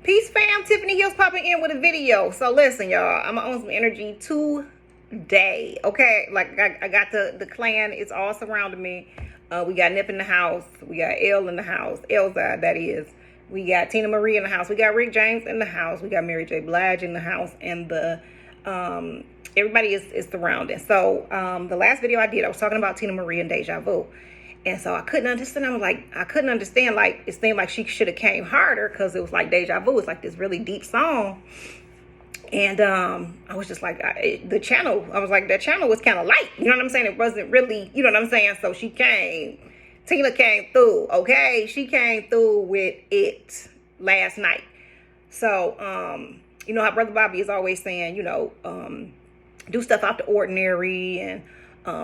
Peace fam, Tiffany Hills popping in with a video. So listen, y'all, I'm on some energy today. Okay, like I got the clan, it's all surrounding me. We got Nip in the house, we got L in the house, Elzhi, that is. We got Teena Marie in the house, we got Rick James in the house, we got Mary J. Blige in the house, and the everybody is surrounding. So the last video I did, I was talking about Teena Marie and Deja Vu. And so I couldn't understand. I couldn't understand. Like, it seemed like she should have came harder because it was like Deja Vu. It's like this really deep song. And I was just like, the channel, I was like, that channel was kind of light. You know what I'm saying? It wasn't really, you know what I'm saying? So she came. Teena came through, okay? She came through with it last night. So, you know how Brother Bobby is always saying, you know, do stuff out the ordinary and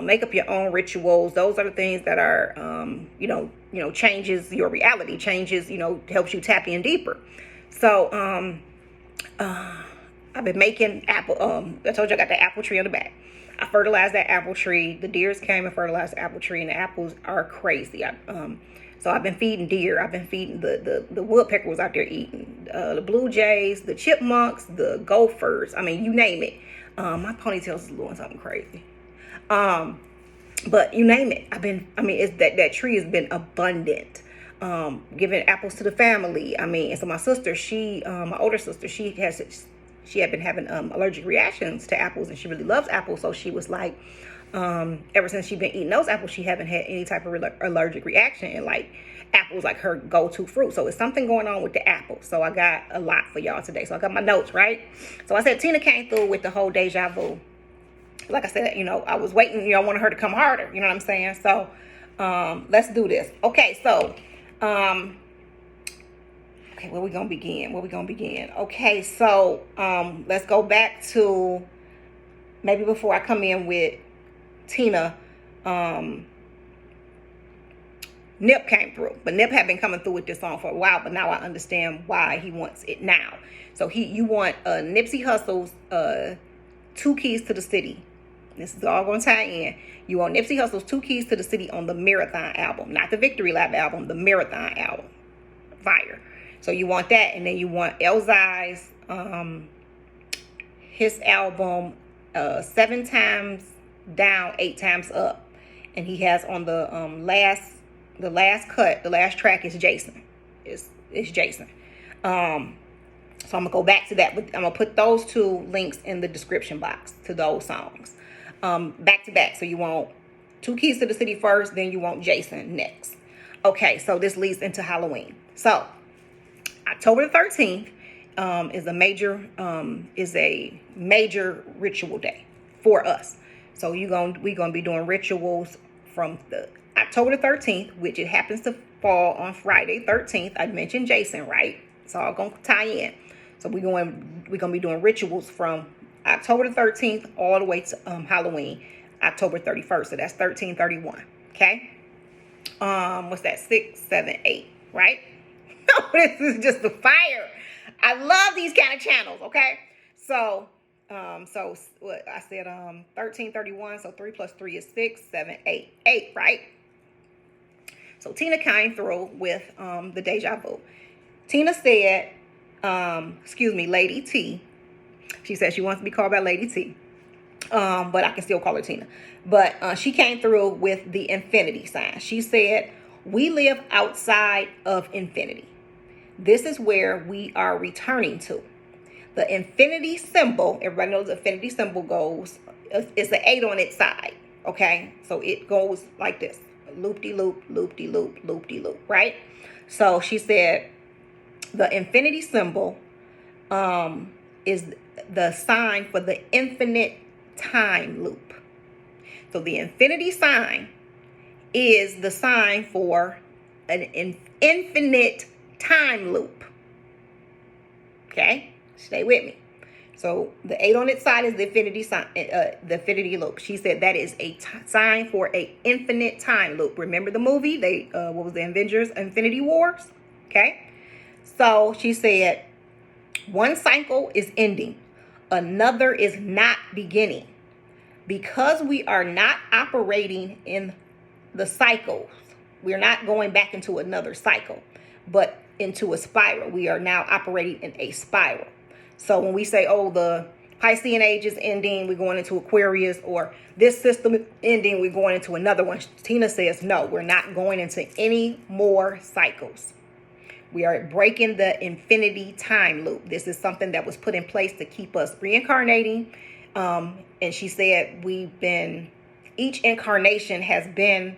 make up your own rituals. Those are the things that are, you know, changes your reality, changes, you know, helps you tap in deeper. So, I've been making apple, I told you I got the apple tree on the back. I fertilized that apple tree. The deers came and fertilized the apple tree, and the apples are crazy. So I've been feeding deer. I've been feeding the woodpecker was out there eating, the blue jays, the chipmunks, the gophers. I mean, you name it. My ponytail is doing something crazy. But you name it. It's that tree has been abundant. Giving apples to the family. I mean, and so my sister, my older sister, she had been having allergic reactions to apples, and she really loves apples. So she was like, ever since she's been eating those apples, she haven't had any type of allergic reaction, and like apples like her go-to fruit. So it's something going on with the apple. So I got a lot for y'all today. So I got my notes, right? So I said Teena came through with the whole Deja Vu. Like I said, you know, I was waiting, you know, I wanted her to come harder, you know what I'm saying? So, let's do this. Okay, so, okay, where we gonna begin? Okay, so, let's go back to, maybe before I come in with Teena, Nip came through, but Nip had been coming through with this song for a while, but now I understand why he wants it now. So you want, Nipsey Hussle's, 2 Keys to the City. This is all going to tie in. You want Nipsey Hussle's 2 Keys to the City on the Marathon album, not the Victory Lap album, the Marathon album. Fire. So you want that, and then you want Elzhi's, his album, 7 Times Down, 8 Times Up, and he has on the last cut, the last track is Jason. It's Jason. So I'm going to go back to that. But I'm going to put those 2 links in the description box to those songs. Back to back. So you want 2 Keys to the City first, then you want Jason next. Okay, so this leads into Halloween. So October the 13th is a major ritual day for us. So we're gonna be doing rituals from the October the 13th, which it happens to fall on Friday 13th. I mentioned Jason, right? It's all gonna tie in. So we're gonna be doing rituals from October the 13th all the way to Halloween, October 31st. So that's 13/31. Okay. What's that? 6, 7, 8, right? This is just the fire. I love these kind of channels. Okay. So what I said, 13/31. So 3 + 3 is 6, 7, 8, 8, right? So Teena came through with the Deja Vu. Teena said, Lady T. She said she wants to be called by Lady T. But I can still call her Teena. But she came through with the infinity sign. She said, we live outside of infinity. This is where we are returning to. The infinity symbol, everybody knows the infinity symbol goes, it's an 8 on its side. Okay? So it goes like this. Loop-de-loop, loop-de-loop, loop-de-loop, right? So she said, the infinity symbol is the sign for the infinite time loop. So the infinity sign is the sign for an infinite time loop. Okay? Stay with me. So the 8 on its side is the infinity sign, the infinity loop. She said that is a sign for a infinite time loop. Remember the movie? What was the Avengers Infinity Wars? Okay? So she said, one cycle is ending. Another is not beginning. Because we are not operating in the cycles, we're not going back into another cycle. But into a spiral. We are now operating in a spiral. So when we say, oh, the Piscean age is ending, we're going into Aquarius, or this system is ending, we're going into another one, Teena says, no, we're not going into any more cycles. We are breaking the infinity time loop. This is something that was put in place to keep us reincarnating. And she said each incarnation has been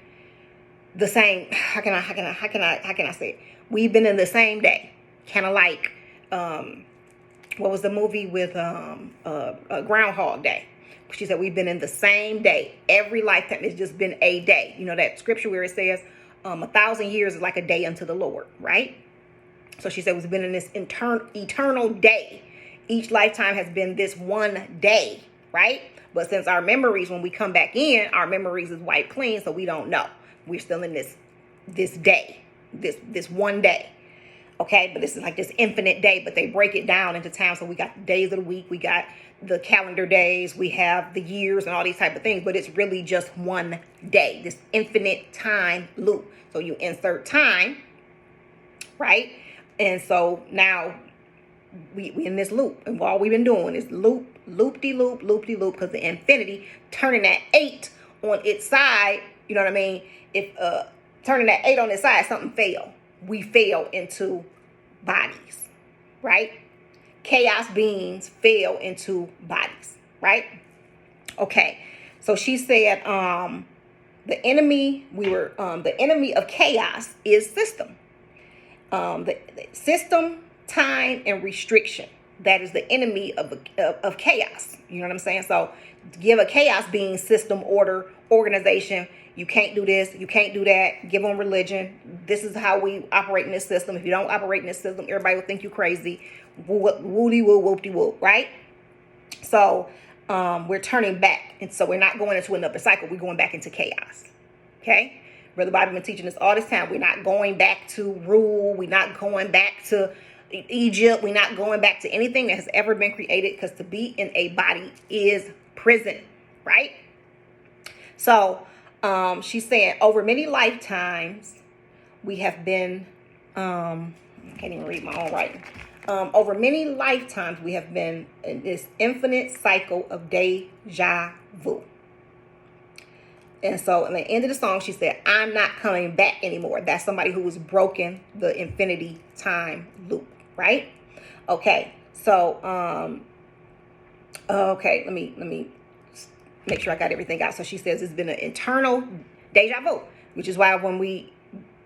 the same. How can I say it? We've been in the same day. Kind of like, what was the movie with Groundhog Day? She said we've been in the same day. Every lifetime has just been a day. You know that scripture where it says 1,000 years is like a day unto the Lord, right? So she said we've been in this eternal day. Each lifetime has been this one day, right? But since our memories, when we come back in, our memories is wiped clean, so we don't know. We're still in this day, this one day. Okay, but this is like this infinite day, but they break it down into time. So we got the days of the week, we got the calendar days, we have the years and all these type of things, but it's really just one day, this infinite time loop. So you insert time, right? And so now we in this loop, and all we've been doing is loop-de-loop, because the infinity turning that 8 on its side, you know what I mean? If turning that 8 on its side, something fell. We fell into bodies, right? Chaos beings fell into bodies, right? Okay, so she said the enemy of chaos is system. The system, time, and restriction. That is the enemy of chaos. You know what I'm saying? So give a chaos being system, order, organization. You can't do this. You can't do that. Give them religion. This is how we operate in this system. If you don't operate in this system, everybody will think you crazy. Woody-woo, whoop-de-woo, right? So we're turning back. And so we're not going into another cycle. We're going back into chaos. Okay? Brother Bobby been teaching us all this time. We're not going back to rule. We're not going back to Egypt. We're not going back to anything that has ever been created, because to be in a body is prison, right? So she's saying over many lifetimes we have been, I can't even read my own writing. Over many lifetimes we have been in this infinite cycle of deja vu. And so at the end of the song, she said, I'm not coming back anymore. That's somebody who has broken the infinity time loop, right? Okay. So, okay, let me make sure I got everything out. So she says it's been an eternal deja vu, which is why when we,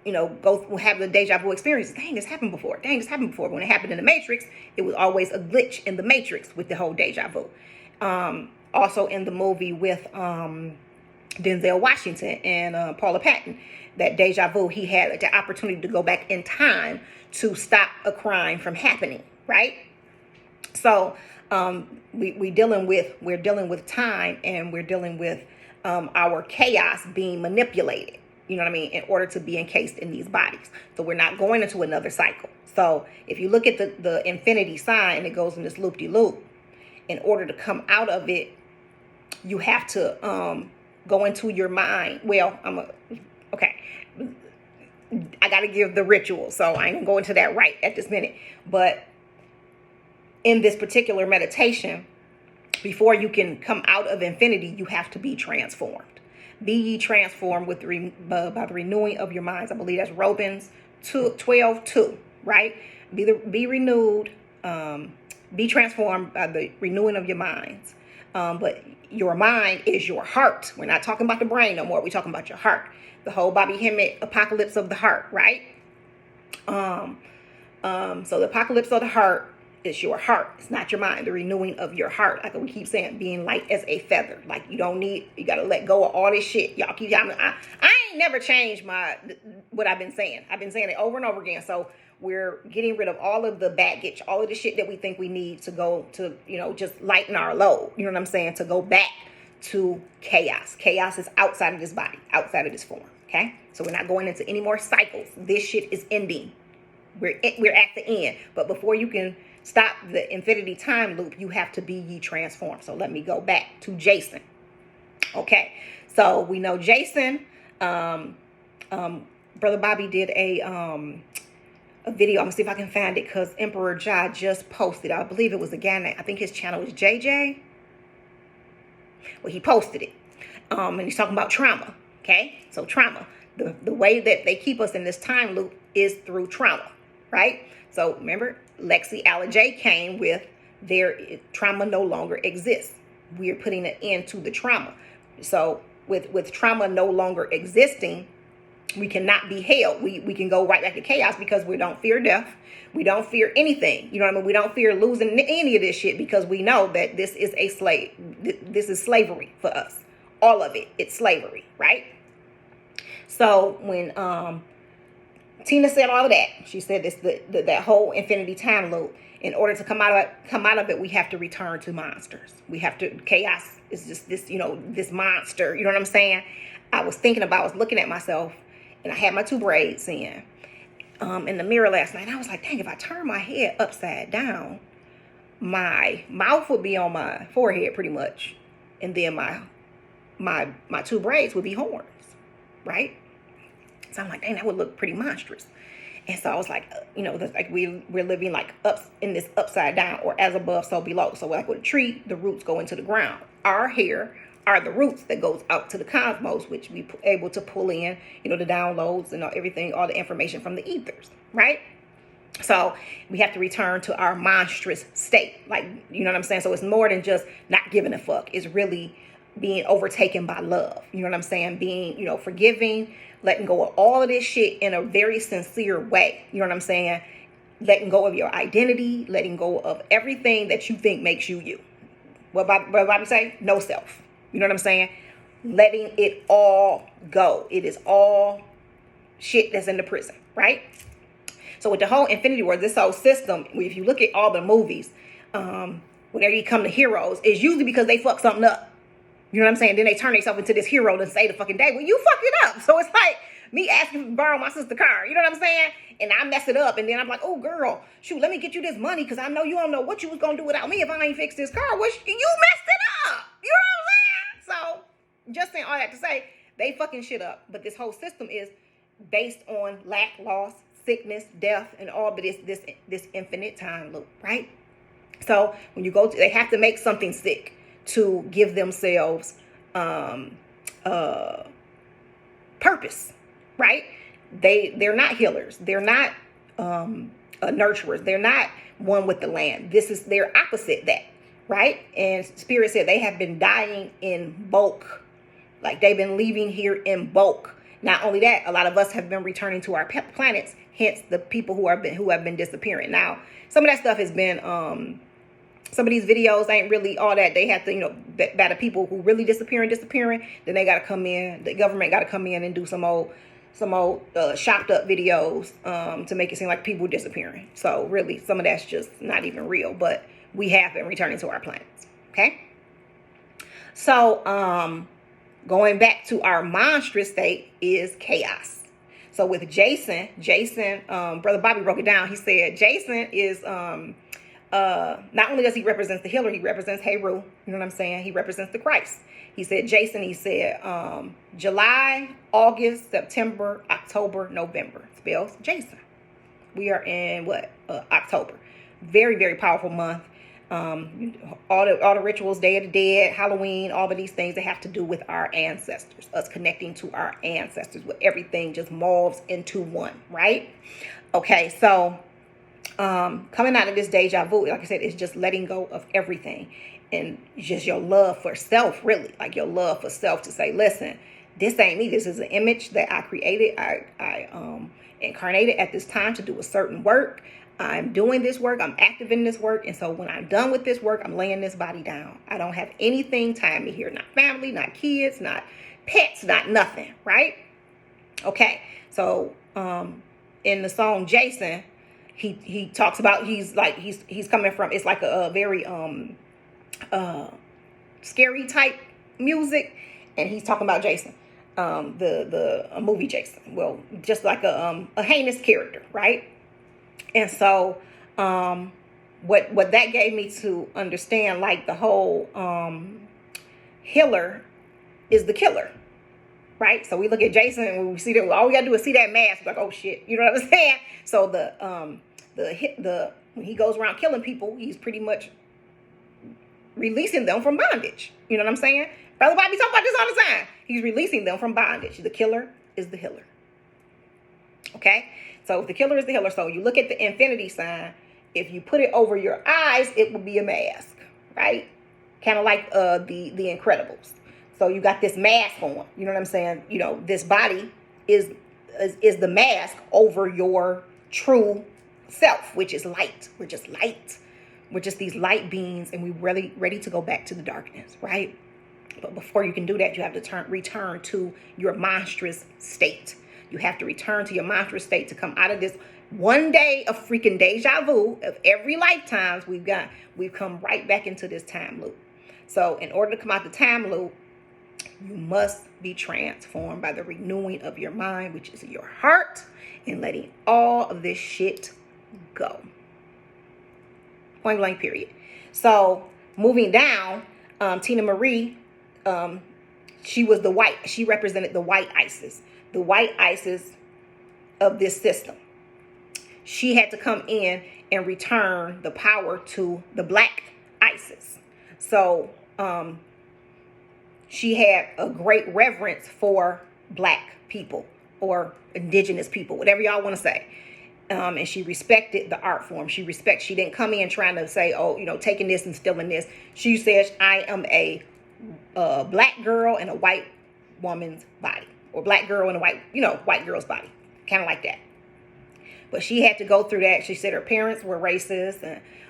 have the deja vu experience, dang, this happened before. Dang, this happened before. When it happened in the Matrix, it was always a glitch in the Matrix with the whole deja vu. Also in the movie with, Denzel Washington and Paula Patton, that deja vu, he had the opportunity to go back in time to stop a crime from happening, right? So we're dealing with time, and we're dealing with our chaos being manipulated, you know what I mean, in order to be encased in these bodies. So we're not going into another cycle. So if you look at the infinity sign, it goes in this loop-de-loop. In order to come out of it, you have to go into your mind. Well, okay. I got to give the ritual, so I ain't gonna go into that right at this minute. But in this particular meditation, before you can come out of infinity, you have to be transformed. Be ye transformed by the renewing of your minds. I believe that's Romans 12:2, right? Be renewed, be transformed by the renewing of your minds. But your mind is your heart. We're not talking about the brain no more. We're talking about your heart. The whole Bobby Hemmett apocalypse of the heart, right? So the apocalypse of the heart is your heart. It's not your mind. The renewing of your heart. Like we keep saying, being light as a feather. Like you got to let go of all this shit. Y'all keep, I ain't never changed what I've been saying. I've been saying it over and over again. So we're getting rid of all of the baggage, all of the shit that we think we need to go to, just lighten our load. You know what I'm saying? To go back to chaos. Chaos is outside of this body, outside of this form. Okay? So we're not going into any more cycles. This shit is ending. We're at the end. But before you can stop the infinity time loop, you have to be ye transformed. So let me go back to Jason. Okay. So we know Jason, Brother Bobby did a a video. I'm gonna see if I can find it because Emperor Jai just posted. I believe it was a guy named, I think his channel is JJ. Well, he posted it. And he's talking about trauma. Okay, so trauma. The way that they keep us in this time loop is through trauma, right? So remember, Lexi Aaliyah J came with their trauma no longer exists. We're putting an end to the trauma. So with trauma no longer existing, we cannot be held. We can go right back to chaos because we don't fear death. We don't fear anything. You know what I mean? We don't fear losing any of this shit because we know that this is a slave. This is slavery for us. All of it. It's slavery, right? So when Teena said all of that, she said this that whole infinity time loop. In order to come out of it, we have to return to monsters. We have to, chaos is just this, this monster. You know what I'm saying? I was looking at myself, and I had my 2 braids in the mirror last night. And I was like, dang, if I turn my head upside down, my mouth would be on my forehead pretty much, and then my 2 braids would be horns, right? So I'm like, dang, that would look pretty monstrous. And so I was like, like we're living like in this upside down, or as above, so below. So like with a tree, the roots go into the ground. Our hair are the roots that goes out to the cosmos, which we able to pull in, the downloads and everything, all the information from the ethers, right? So we have to return to our monstrous state. Like, you know what I'm saying? So it's more than just not giving a fuck. It's really being overtaken by love. You know what I'm saying? Being, forgiving, letting go of all of this shit in a very sincere way. You know what I'm saying? Letting go of your identity, letting go of everything that you think makes you you. What Bobby say? No self. You know what I'm saying? Letting it all go. It is all shit that's in the prison, right? So with the whole infinity war, this whole system, if you look at all the movies, whenever you come to heroes, it's usually because they fuck something up. You know what I'm saying? Then they turn themselves into this hero to say the fucking day, well, you fucked it up. So it's like me asking to borrow my sister's car. You know what I'm saying? And I mess it up. And then I'm like, oh, girl, shoot, let me get you this money because I know you don't know what you was going to do without me if I ain't fix this car. Well, you messed it up. You know what I'm saying? So just saying all that to say, they fucking shit up. But this whole system is based on lack, loss, sickness, death, and all of this infinite time loop, right? So when you they have to make something sick to give themselves purpose, right? They're not healers. They're not nurturers. They're not one with the land. They're opposite that, right? And Spirit said they have been dying in bulk. Like they've been leaving here in bulk. Not only that, a lot of us have been returning to our planets. Hence the people who have been disappearing. Now, some of that stuff has been some of these videos ain't really all that. They have to, by the people who really disappearing, then they got to come in. The government got to come in and do some old shocked up videos to make it seem like people disappearing. So really, some of that's just not even real. But we have been returning to our planets. Okay. So going back to our monstrous state is chaos. So with Jason, Brother Bobby broke it down. He said Jason is not only does he represent the healer, he represents Heru. You know what I'm saying? He represents the Christ. He said Jason, July, August, September, October, November. Spells Jason. We are in October. Very, very powerful month. All the rituals, Day of the Dead, Halloween, all of these things that have to do with our ancestors, us connecting to our ancestors, where everything just molds into one, right? Okay, so coming out of this deja vu, like I said, it's just letting go of everything, and just your love for self, really, like your love for self to say, listen, this ain't me. This is an image that I created. I incarnated at this time to do a certain work. I'm doing this work. I'm active in this work. And so when I'm done with this work, I'm laying this body down. I don't have anything tying me here. Not family, not kids, not pets, not nothing. Right? Okay. So in the song Jason, he talks about he's coming from, it's like a very scary type music, and he's talking about Jason, the movie Jason. Well, just like a heinous character, right? And so what that gave me to understand, like the whole healer is the killer, right? So we look at Jason and when we see that, all we gotta do is see that mask, like, oh shit, you know what I'm saying? So when he goes around killing people, he's pretty much releasing them from bondage. You know what I'm saying? Brother Bobby talk about this all the time. He's releasing them from bondage. The killer is the healer. Okay? So if the killer is the healer, so you look at the infinity sign, if you put it over your eyes, it will be a mask, right? Kind of like the Incredibles. So you got this mask on, you know what I'm saying? You know, this body is the mask over your true self, which is light. We're just light. We're just these light beings, and we're really ready to go back to the darkness, right? But before you can do that, you have to return to your monstrous state. You have to return to your monstrous state to come out of this one day of freaking deja vu of every lifetimes we've come right back into this time loop. So in order to come out the time loop, you must be transformed by the renewing of your mind, which is your heart, and letting all of this shit go. Point blank, period. So moving down, Teena Marie, she represented the white ISIS. The white ISIS of this system. She had to come in and return the power to the black ISIS. So she had a great reverence for black people or indigenous people, whatever y'all want to say. And she respected the art form. She didn't come in trying to say, oh, you know, taking this and stealing this. She says, I am a black girl in a white woman's body. Or black girl in a white girl's body. Kind of like that. But she had to go through that. She said her parents were racist.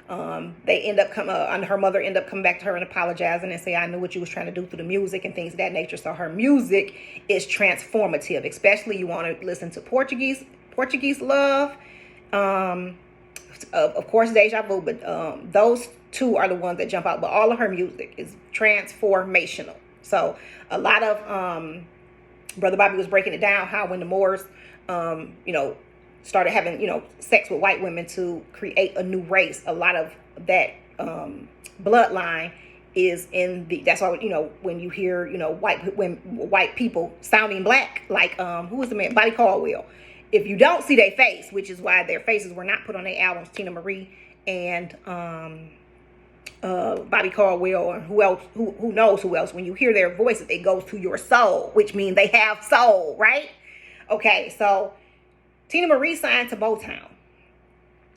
And they her mother ended up coming back to her and apologizing and say, I knew what you was trying to do through the music and things of that nature. So her music is transformative. Especially you want to listen to Portuguese love. Of course, Deja Vu. But those two are the ones that jump out. But all of her music is transformational. So a lot of... Brother Bobby was breaking it down how when the Moors, started having, sex with white women to create a new race, a lot of that bloodline is in that's why, when you hear, white people sounding black, like, who was the man? Bobby Caldwell. If you don't see their face, which is why their faces were not put on their albums, Teena Marie and Bobby Caldwell, or who knows who else, when you hear their voices, it goes to your soul, which means they have soul, right? Okay, so Teena Marie signed to Motown.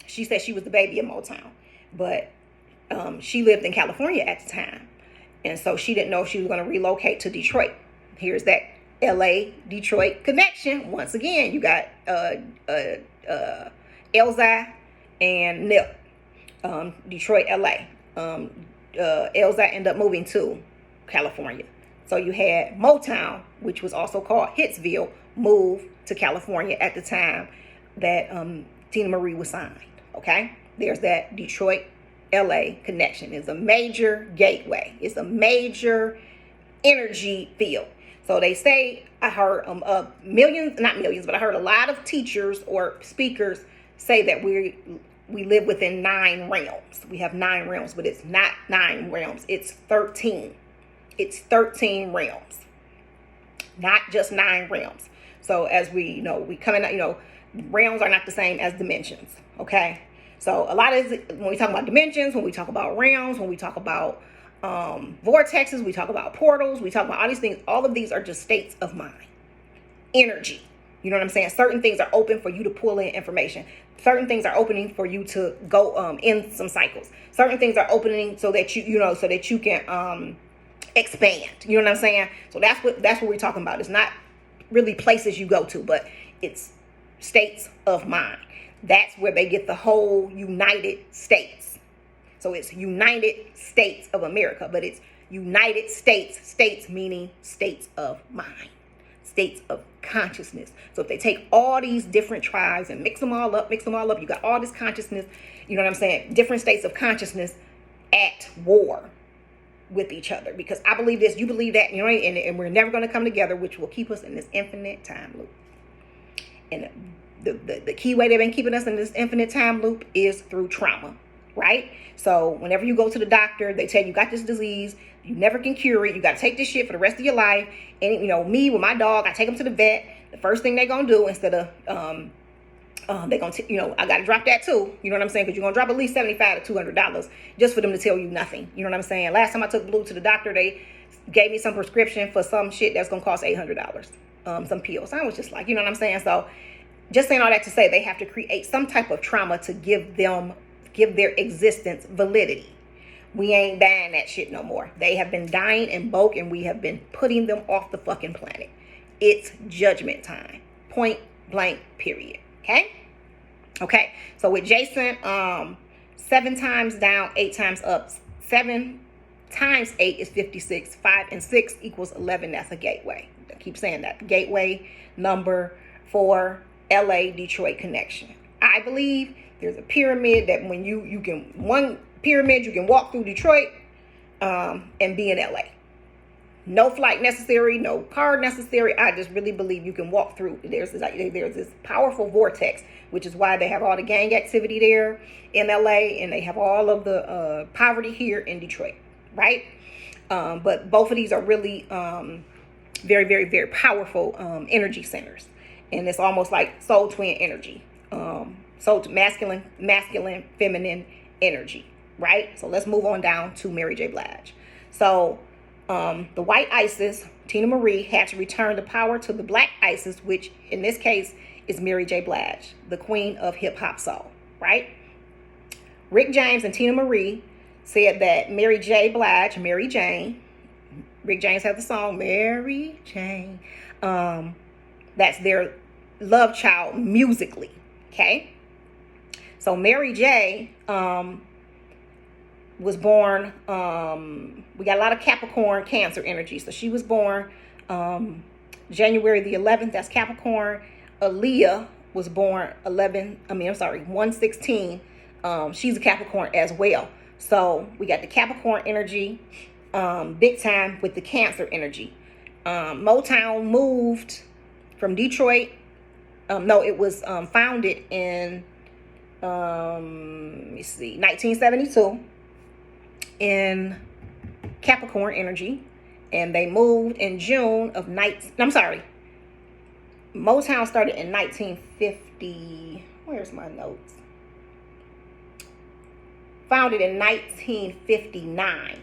She said she was the baby of Motown, but she lived in California at the time, and so she didn't know if she was going to relocate to Detroit. Here's that LA Detroit connection. Once again, you got Elzhi and Nip, Detroit, LA. Elzhi ended up moving to California. So you had Motown, which was also called Hitsville, move to California at the time that Teena Marie was signed. Okay, there's that Detroit LA connection. It's a major gateway. It's a major energy field. So they say, I heard millions, not millions, but I heard a lot of teachers or speakers say that we live within 9 realms. We have 9 realms, but it's not 9 realms. It's 13. It's 13 realms, not just 9 realms. So as we come in, realms are not the same as dimensions. Okay. So a lot of when we talk about dimensions, when we talk about realms, when we talk about vortexes, we talk about portals, we talk about all these things. All of these are just states of mind, energy. You know what I'm saying? Certain things are open for you to pull in information. Certain things are opening for you to go in some cycles. Certain things are opening so that you can expand. You know what I'm saying? So that's what we're talking about. It's not really places you go to, but it's states of mind. That's where they get the whole United States. So it's United States of America, but it's United States meaning states of mind, states of consciousness. So if they take all these different tribes and mix them all up, you got all this consciousness, you know what I'm saying? Different states of consciousness at war with each other. Because I believe this, you believe that, and we're never going to come together, which will keep us in this infinite time loop. And the key way they've been keeping us in this infinite time loop is through trauma. right? So whenever you go to the doctor, they tell you got this disease, you never can cure it, you got to take this shit for the rest of your life. And you know, me with my dog, I take him to the vet. The first thing they're gonna do, instead of they're gonna you know, I gotta drop that too, you know what I'm saying, because you're gonna drop at least $75 to $200 just for them to tell you nothing, you know what I'm saying. Last time I took Blue to the doctor, they gave me some prescription for some shit that's gonna cost $800, some pills. I was just like, you know what I'm saying. So just saying all that to say, they have to create some type of trauma to give their existence validity. We ain't dying that shit no more. They have been dying in bulk, and we have been putting them off the fucking planet. It's judgment time. Point blank, period. Okay. So with Jason, 7 times down, 8 times up. 7 times 8 is 56. 5 and 6 equals 11. That's a gateway. I keep saying that. Gateway number for LA Detroit connection. I believe there's a pyramid that when you can, one pyramid you can walk through Detroit and be in LA. No flight necessary, no car necessary. I just really believe you can walk through. There's this powerful vortex, which is why they have all the gang activity there in LA, and they have all of the poverty here in Detroit, right? But both of these are really very, very, very powerful energy centers, and it's almost like soul twin energy, soul masculine, feminine energy, right? So let's move on down to Mary J. Blige. So the white Isis, Teena Marie, had to return the power to the black Isis, which in this case is Mary J. Blige, the queen of hip hop soul, right? Rick James and Teena Marie said that Mary J. Blige, Mary Jane, Rick James has the song Mary Jane, that's their love child musically, okay? So Mary J. was born, we got a lot of Capricorn Cancer energy. So she was born January the 11th, that's Capricorn. Aaliyah was born 116. She's a Capricorn as well. So we got the Capricorn energy big time with the Cancer energy. Motown moved from Detroit. No, it was founded in, let me see, 1972. In Capricorn energy, and they moved in June of Motown started in 1950. Where's my notes? Founded in 1959,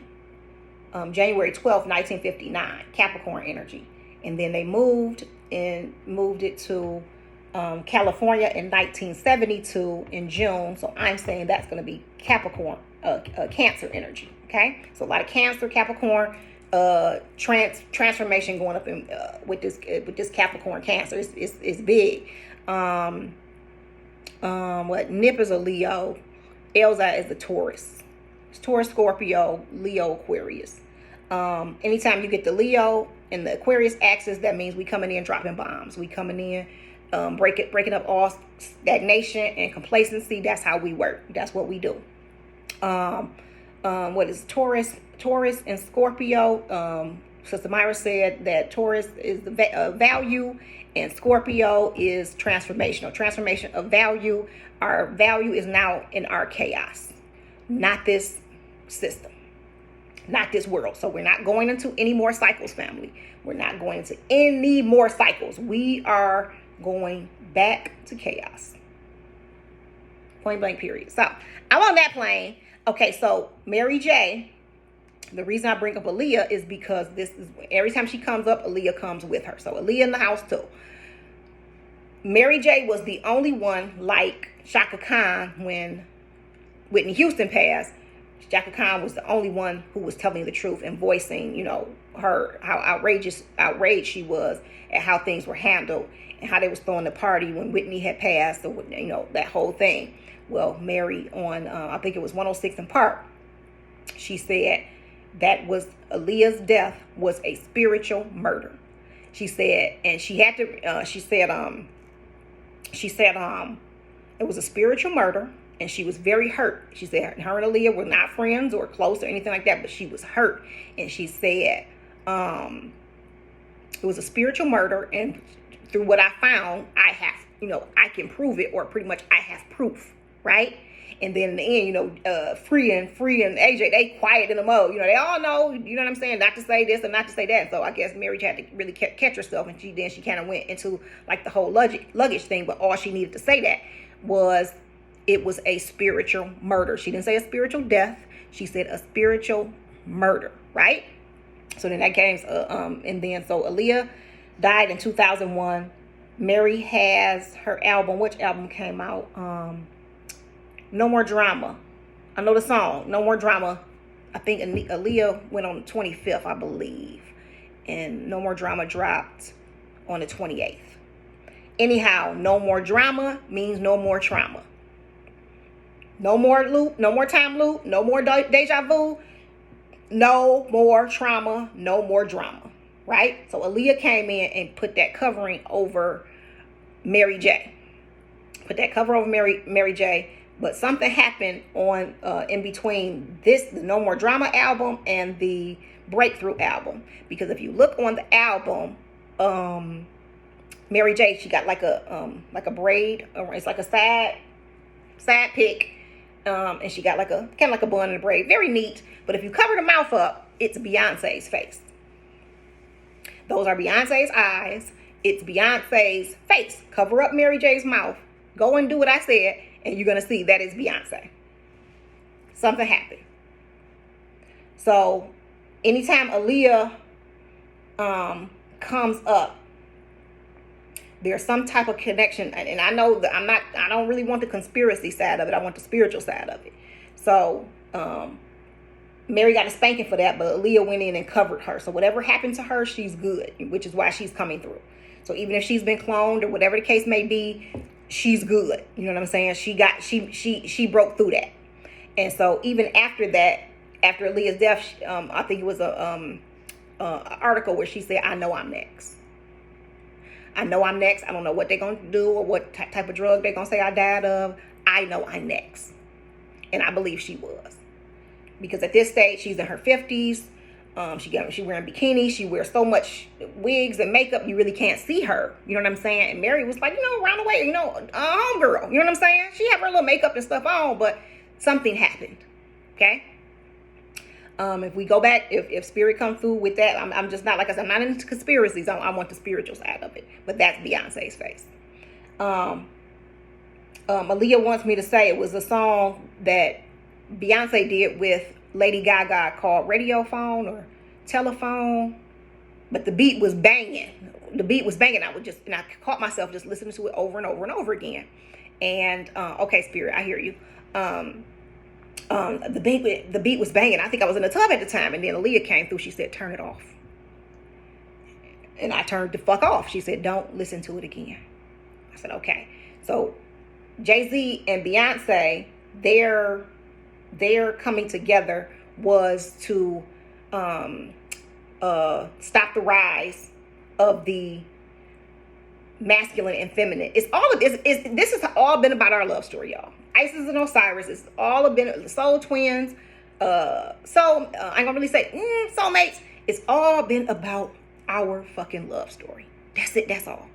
January 12th, 1959. Capricorn energy, and then they moved it to California in 1972 in June. So I'm saying that's going to be Capricorn. Cancer energy, okay? So a lot of Cancer, Capricorn, transformation going up in with this Capricorn Cancer. It's big. Nip is a Leo, Elzhi is a Taurus. It's Taurus, Scorpio, Leo, Aquarius. Anytime you get the Leo and the Aquarius axis, that means we coming in dropping bombs. We coming in breaking up all stagnation and complacency. That's how we work. That's what we do. What is Taurus and Scorpio? Sister Myra said that Taurus is the value and Scorpio is transformation of value. Our value is now in our chaos, not this system, not this world. So we're not going into any more cycles, family. We're not going into any more cycles. We are going back to chaos. Point blank, period. So I'm on that plane. Okay, so Mary J., the reason I bring up Aaliyah is because this is every time she comes up, Aaliyah comes with her. So Aaliyah in the house too. Mary J. was the only one like Chaka Khan when Whitney Houston passed. Chaka Khan was the only one who was telling the truth and voicing, you know, how outraged she was at how things were handled and how they was throwing the party when Whitney had passed, or, you know, that whole thing. Well, Mary on, I think it was 106 in Park, she said that was Aaliyah's death was a spiritual murder. She said, and she had to, she said it was a spiritual murder, and she was very hurt. She said her and Aaliyah were not friends or close or anything like that, but she was hurt. And she said it was a spiritual murder, and through what I found, I have, you know, I can prove it, or pretty much I have proof, right? And then in the end, you know, Free and AJ, they quieted them up. You know, they all know, you know what I'm saying, not to say this and not to say that. So I guess Mary had to really catch herself, and she kind of went into like the whole luggage thing. But all she needed to say that was it was a spiritual murder. She didn't say a spiritual death. She said a spiritual murder, right? So then that came, and then so Aaliyah died in 2001. Mary has her album. Which album came out? No More Drama. I know the song, No More Drama. I think Aaliyah went on the 25th, I believe. And No More Drama dropped on the 28th. Anyhow, no more drama means no more trauma. No more loop, no more time loop, no more deja vu, no more trauma, no more drama, right? So Aaliyah came in and put that covering over Mary J. Put that cover over Mary J. But something happened on in between the No More Drama album and the Breakthrough album. Because if you look on the album, Mary J, she got like a braid. It's like a side pick. And she got like a kind of like a bun and a braid. Very neat. But if you cover the mouth up, it's Beyonce's face. Those are Beyonce's eyes. It's Beyonce's face. Cover up Mary J's mouth. Go and do what I said, and you're going to see that is Beyonce. Something happened. So anytime Aaliyah comes up, there's some type of connection. And I know that I don't really want the conspiracy side of it. I want the spiritual side of it. So Mary got a spanking for that, but Aaliyah went in and covered her. So whatever happened to her, she's good, which is why she's coming through. So even if she's been cloned or whatever the case may be, she's good. You know what I'm saying? She broke through that. And so even after that, after Aaliyah's death, I think it was a article where she said, I know I'm next. I know I'm next. I don't know what they're going to do or what type of drug they're going to say I died of. I know I'm next. And I believe she was. Because at this stage, she's in her 50s. She wearing bikinis. She wears so much wigs and makeup, you really can't see her. You know what I'm saying? And Mary was like, round the way, homegirl. You know what I'm saying? She had her little makeup and stuff on, but something happened. Okay? If we go back, if spirit comes through with that, I'm just not, like I said, I'm not into conspiracies. I want the spiritual side of it. But that's Beyonce's face. Aaliyah wants me to say it was a song that Beyonce did with Lady Gaga called Radio Phone or Telephone. But the beat was banging. I caught myself just listening to it over and over and over again. And, okay, Spirit, I hear you. The beat was banging. I think I was in the tub at the time, and then Aaliyah came through. She said, turn it off. And I turned the fuck off. She said, don't listen to it again. I said, okay. So Jay-Z and Beyonce, their coming together was to stop the rise of the masculine and feminine. This has all been about our love story, y'all. Isis and Osiris. It's all been soul twins. I ain't gonna really say soulmates. It's all been about our fucking love story. That's it. That's all.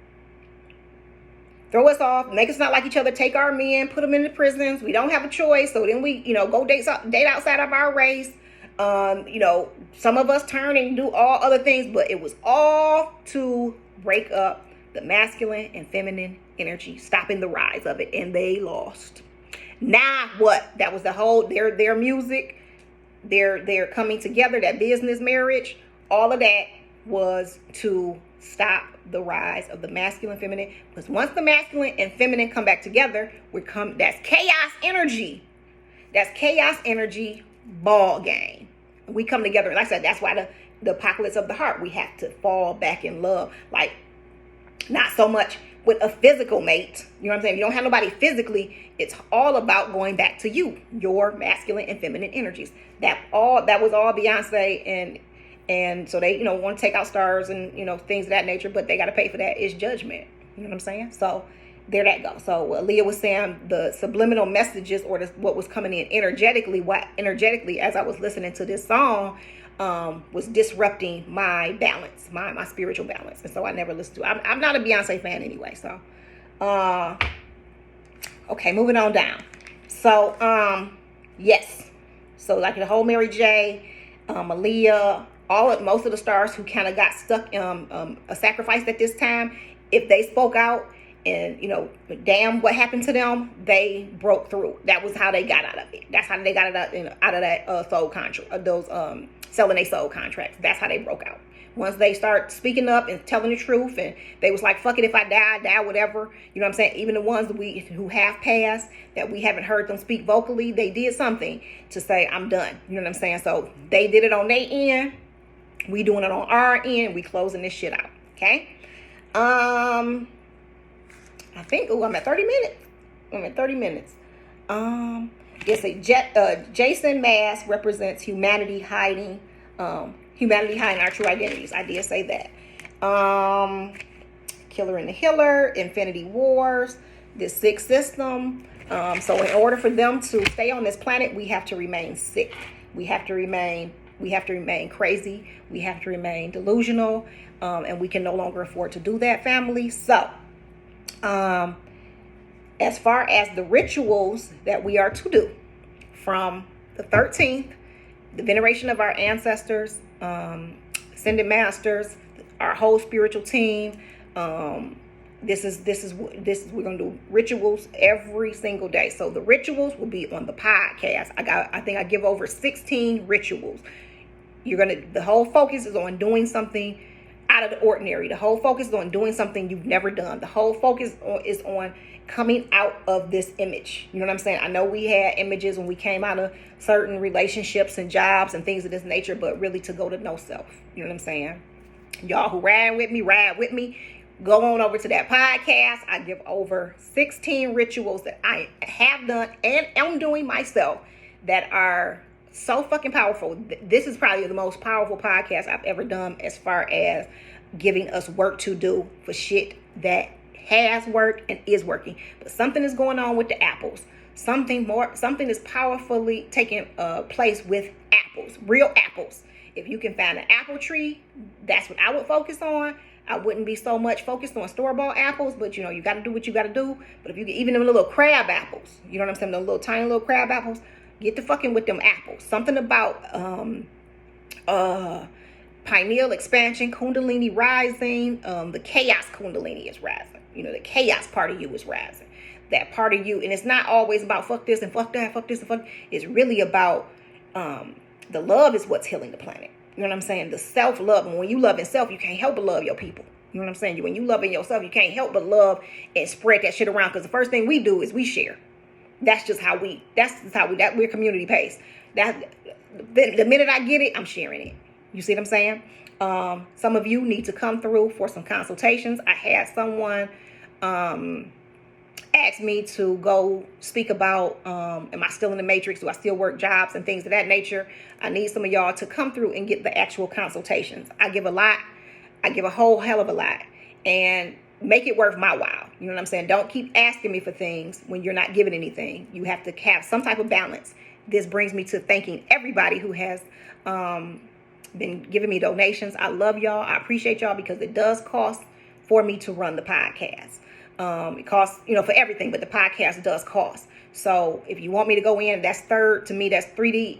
Throw us off, make us not like each other, take our men, put them in the prisons. We don't have a choice. So then we, go date outside of our race. Some of us turn and do all other things, but it was all to break up the masculine and feminine energy, stopping the rise of it, and they lost. Now what? That was the whole their music, their coming together, that business marriage, all of that was to stop the rise of the masculine feminine. Because once the masculine and feminine come back together, that's chaos energy. That's chaos energy ball game. We come together. Like I said, that's why the apocalypse of the heart, we have to fall back in love. Like, not so much with a physical mate. You know what I'm saying? If you don't have nobody physically, it's all about going back to you, your masculine and feminine energies. That was all Beyonce and so they, want to take out stars and, things of that nature, but they got to pay for that. It's judgment. You know what I'm saying? So there that goes. So what Aaliyah was saying, the subliminal messages or what was coming in energetically as I was listening to this song, was disrupting my balance, my spiritual balance. And so I never listened to it. I'm not a Beyonce fan anyway. So, okay, moving on down. So, yes. So like the whole Mary J, Aaliyah, most of the stars who kind of got stuck a sacrifice at this time, if they spoke out and damn what happened to them, they broke through. That was how they got out of it. That's how they got out of that soul contract, those selling their soul contracts. That's how they broke out. Once they start speaking up and telling the truth, and they was like, fuck it, if I die, whatever. You know what I'm saying? Even the ones who have passed, that we haven't heard them speak vocally, they did something to say, I'm done. You know what I'm saying? So they did it on their end. We doing it on our end. We closing this shit out. Okay? I think, I'm at 30 minutes. It's a Jason mask represents humanity hiding our true identities. I did say that. Killer and the Healer, Infinity Wars, the sixth system. So in order for them to stay on this planet, we have to remain sick. We have to remain crazy. We have to remain delusional. And we can no longer afford to do that, family. So, as far as the rituals that we are to do from the 13th, the veneration of our ancestors, ascended masters, our whole spiritual team. This is we're gonna do rituals every single day. So the rituals will be on the podcast. I think I give over 16 rituals. The whole focus is on doing something out of the ordinary. The whole focus is on doing something you've never done. The whole focus is on coming out of this image. You know what I'm saying? I know we had images when we came out of certain relationships and jobs and things of this nature, but really to go to no self. You know what I'm saying? Y'all who ride with me. Go on over to that podcast. I give over 16 rituals that I have done and am doing myself that are so fucking powerful. This is probably the most powerful podcast I've ever done as far as giving us work to do for shit that has worked and is working. But something is going on with the apples. Something is powerfully taking place with apples, real apples. If you can find an apple tree, that's what I would focus on. I wouldn't be so much focused on store-bought apples, but you got to do what you got to do. But if you get even them little crab apples, you know what I'm saying, the little tiny little crab apples, get to fucking with them apples. Something about pineal expansion, kundalini rising, the chaos kundalini is rising. The chaos part of you is rising. That part of you, and it's not always about fuck this and fuck that, fuck this and fuck. It's really about the love is what's healing the planet. You know what I'm saying? The self-love. And when you love yourself, you can't help but love your people. You know what I'm saying? When you loving yourself, you can't help but love and spread that shit around. Because the first thing we do is we share. That's how we're community based. The minute I get it, I'm sharing it. You see what I'm saying? Some of you need to come through for some consultations. I had someone asked me to go speak about, am I still in the matrix? Do I still work jobs and things of that nature? I need some of y'all to come through and get the actual consultations. I give a lot. I give a whole hell of a lot. And make it worth my while. You know what I'm saying? Don't keep asking me for things when you're not giving anything. You have to have some type of balance. This brings me to thanking everybody who has been giving me donations. I love y'all. I appreciate y'all because it does cost for me to run the podcast. It costs, for everything, but the podcast does cost. So if you want me to go in, that's to me, that's 3D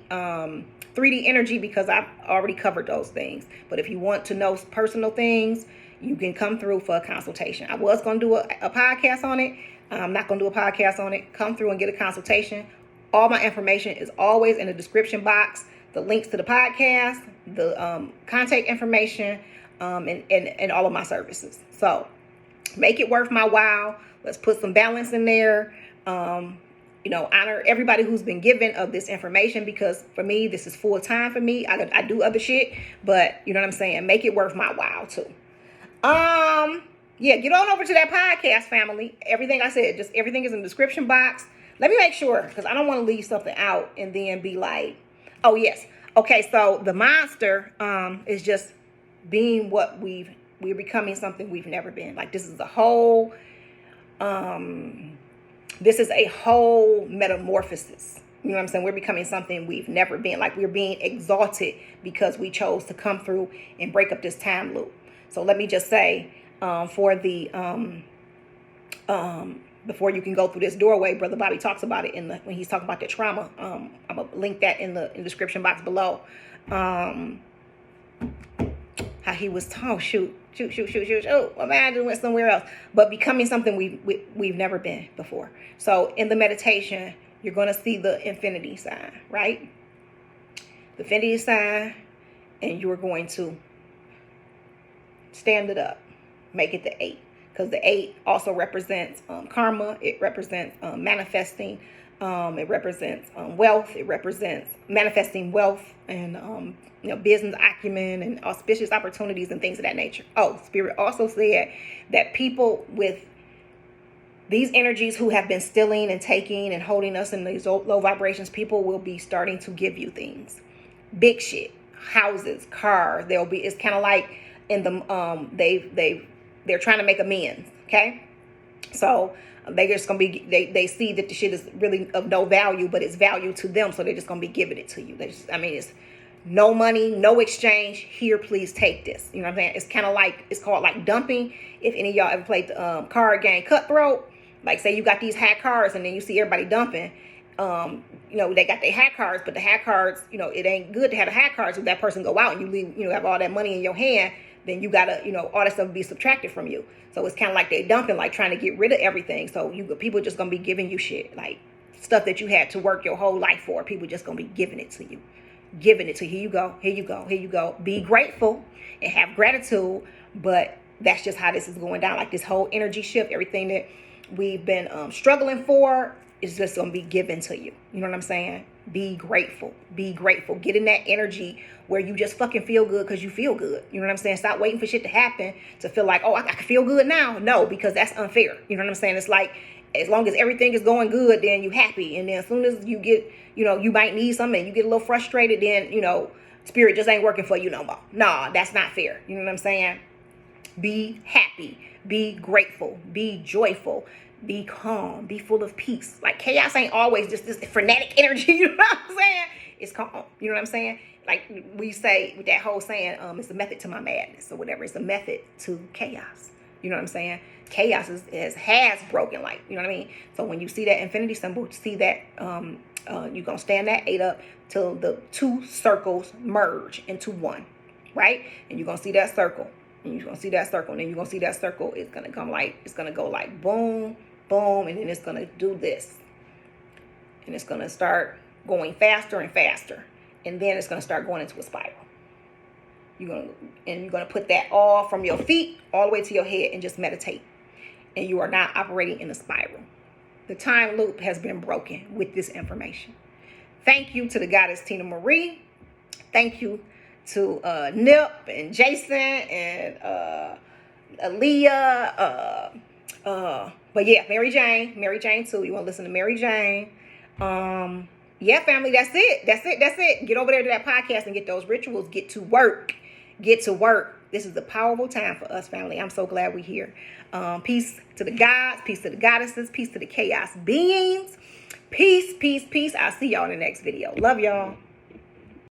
energy because I've already covered those things. But if you want to know personal things, you can come through for a consultation. I was going to do a podcast on it. I'm not going to do a podcast on it. Come through and get a consultation. All my information is always in the description box. The links to the podcast, the contact information, and all of my services. So make it worth my while. Let's put some balance in there. Honor everybody who's been given of this information because for me, this is full time for me. I do other shit, but you know what I'm saying? Make it worth my while too. Get on over to that podcast, family. Everything I said, just everything is in the description box. Let me make sure because I don't want to leave something out and then be like, oh yes. Okay, so the monster is just being what we're becoming something we've never been. Like this is a whole metamorphosis. You know what I'm saying? We're becoming something we've never been. Like we're being exalted because we chose to come through and break up this time loop. So let me just say, for the before you can go through this doorway. Brother Bobby talks about it when he's talking about the trauma. I'm gonna link that in the description box below. How he was shoot. My man just went somewhere else. But becoming something we've never been before. So in the meditation, you're gonna see the infinity sign, right? The infinity sign, and you're going to stand it up, make it the 8, because the 8 also represents karma. It represents manifesting. It represents wealth. It represents manifesting wealth and business acumen and auspicious opportunities and things of that nature. Oh, Spirit also said that people with these energies who have been stealing and taking and holding us in these low vibrations, people will be starting to give you things, big shit, houses, cars. It's kind of like in the they're trying to make amends. Okay, so they just gonna be they see that the shit is really of no value, but it's value to them, so they're just gonna be giving it to you. It's no money, no exchange. Here, please take this. You know what I'm saying? It's kind of like, it's called like dumping. If any of y'all ever played the card game Cutthroat, like say you got these hat cards and then you see everybody dumping. They got their hat cards, but the hat cards, it ain't good to have the hat cards. If that person go out and you leave, have all that money in your hand, then you gotta, all that stuff be subtracted from you. So it's kind of like they dumping, like trying to get rid of everything. So people just gonna be giving you shit, like stuff that you had to work your whole life for. People just gonna be giving it to you. Giving it to you. Here you go. Here you go. Here you go. Be grateful and have gratitude. But that's just how this is going down. Like this whole energy shift, everything that we've been struggling for is just going to be given to you. You know what I'm saying? Be grateful. Be grateful. Get in that energy where you just fucking feel good because you feel good. You know what I'm saying? Stop waiting for shit to happen to feel like, oh, I can feel good now. No, because that's unfair. You know what I'm saying? It's like, as long as everything is going good, then you happy. And then as soon as you get, you might need something and you get a little frustrated, then, spirit just ain't working for you no more. Nah, that's not fair. You know what I'm saying? Be happy. Be grateful. Be joyful. Be calm. Be full of peace. Like chaos ain't always just this frenetic energy. You know what I'm saying? It's calm. You know what I'm saying? Like we say with that whole saying, it's a method to my madness or whatever. It's a method to chaos. You know what I'm saying? Chaos has broken light. You know what I mean? So when you see that infinity symbol, see that you're going to stand that 8 up till the 2 circles merge into 1, right? And you're going to see that circle. And you're going to see that circle. And then you're going to see that circle. It's going to come like, it's going to go like boom, boom. And then it's going to do this. And it's going to start going faster and faster. And then it's going to start going into a spiral. You're going to put that all from your feet all the way to your head and just meditate. And you are not operating in a spiral. The time loop has been broken with this information. Thank you to the goddess Teena Marie. Thank you to Nip and Jason and Aaliyah. But yeah, Mary Jane too. You want to listen to Mary Jane. Yeah, family, that's it. Get over there to that podcast and get those rituals. Get to work. This is a powerful time for us, family. I'm so glad we're here. Peace to the gods, peace to the goddesses, peace to the chaos beings. Peace. I'll see y'all in the next video. Love y'all.